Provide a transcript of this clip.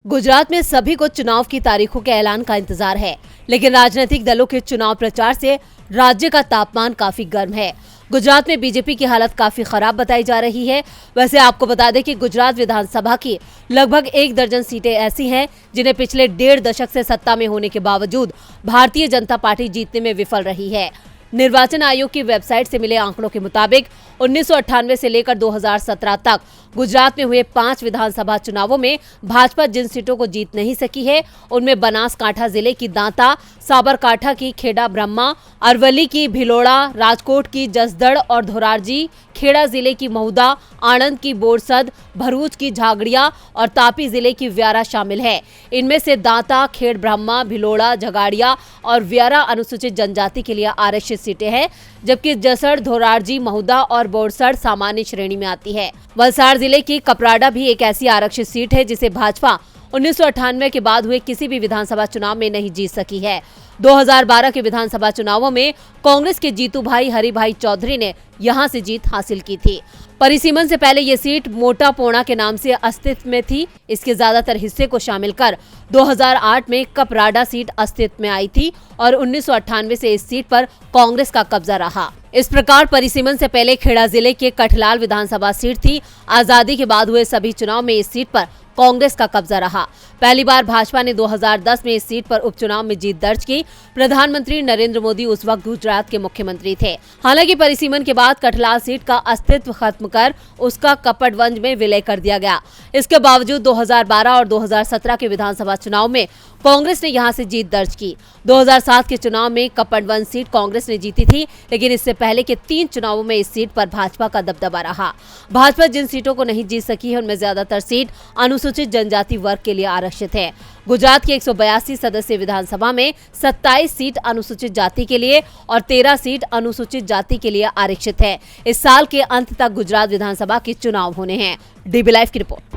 गुजरात में सभी को चुनाव की तारीखों के ऐलान का इंतजार है, लेकिन राजनीतिक दलों के चुनाव प्रचार से राज्य का तापमान काफी गर्म है। गुजरात में बीजेपी की हालत काफी खराब बताई जा रही है। वैसे आपको बता दें कि गुजरात विधानसभा की लगभग 1 दर्जन सीटें ऐसी हैं जिन्हें पिछले 1.5 दशक से सत्ता में होने के बावजूद भारतीय जनता पार्टी जीतने में विफल रही है। निर्वाचन आयोग की वेबसाइट से मिले आंकड़ों के मुताबिक 1998 से लेकर 2017 तक गुजरात में हुए 5 विधानसभा चुनावों में भाजपा जिन सीटों को जीत नहीं सकी है उनमें बनासकांठा जिले की दांता, साबरकांठा की खेड़ा ब्रह्मा, अरवली की भिलोड़ा, राजकोट की जसदड़ और धोरारजी, खेड़ा जिले की महुदा, आणंद की बोरसद, भरूच की झागड़िया और तापी जिले की व्यारा शामिल है। इनमें से दांता, खेड़ ब्रह्मा, भिलोड़ा, झगाड़िया और व्यारा अनुसूचित जनजाति के लिए आरक्षित सीटें हैं, जबकि जसड़, धोरारजी, महुदा और बोरसद सामान्य श्रेणी में आती है। वलसाड़ जिले की कपराड़ा भी एक ऐसी आरक्षित सीट है जिसे भाजपा 1998 के बाद हुए किसी भी विधानसभा चुनाव में नहीं जीत सकी है। 2012 के विधानसभा चुनावों में कांग्रेस के जीतू भाई हरिभाई चौधरी ने यहां से जीत हासिल की थी। परिसीमन से पहले ये सीट मोटा पोना के नाम से अस्तित्व में थी। इसके ज्यादातर हिस्से को शामिल कर 2008 में कपराड़ा सीट अस्तित्व में आई थी और 1998 से इस सीट पर कांग्रेस का कब्जा रहा। इस प्रकार परिसीमन से पहले खेड़ा जिले के कठलाल विधानसभा सीट थी। आजादी के बाद हुए सभी चुनाव में इस सीट पर कांग्रेस का कब्जा रहा। पहली बार भाजपा ने 2010 में इस सीट पर उपचुनाव में जीत दर्ज की। प्रधानमंत्री नरेंद्र मोदी उस वक्त गुजरात के मुख्यमंत्री थे। हालांकि परिसीमन के बाद कठलाल सीट का अस्तित्व खत्म कर उसका कपड़वंज में विलय कर दिया गया। इसके बावजूद 2012 और 2017 के विधानसभा चुनाव में कांग्रेस ने यहां से जीत दर्ज की। 2007 के चुनाव में कपड़वंज सीट कांग्रेस ने जीती थी, लेकिन इससे पहले के 3 चुनावों में इस सीट पर भाजपा का दबदबा रहा। भाजपा जिन सीटों को नहीं जीत सकी है उनमें ज्यादातर सीट अनुसूचित जनजाति वर्ग के लिए आरक्षित है। गुजरात की 182 सदस्यीय विधानसभा में 27 सीट अनुसूचित जाति के लिए और 13 सीट अनुसूचित जाति के लिए आरक्षित है। इस साल के अंत तक गुजरात विधानसभा के चुनाव होने हैं। डीबी लाइव की रिपोर्ट।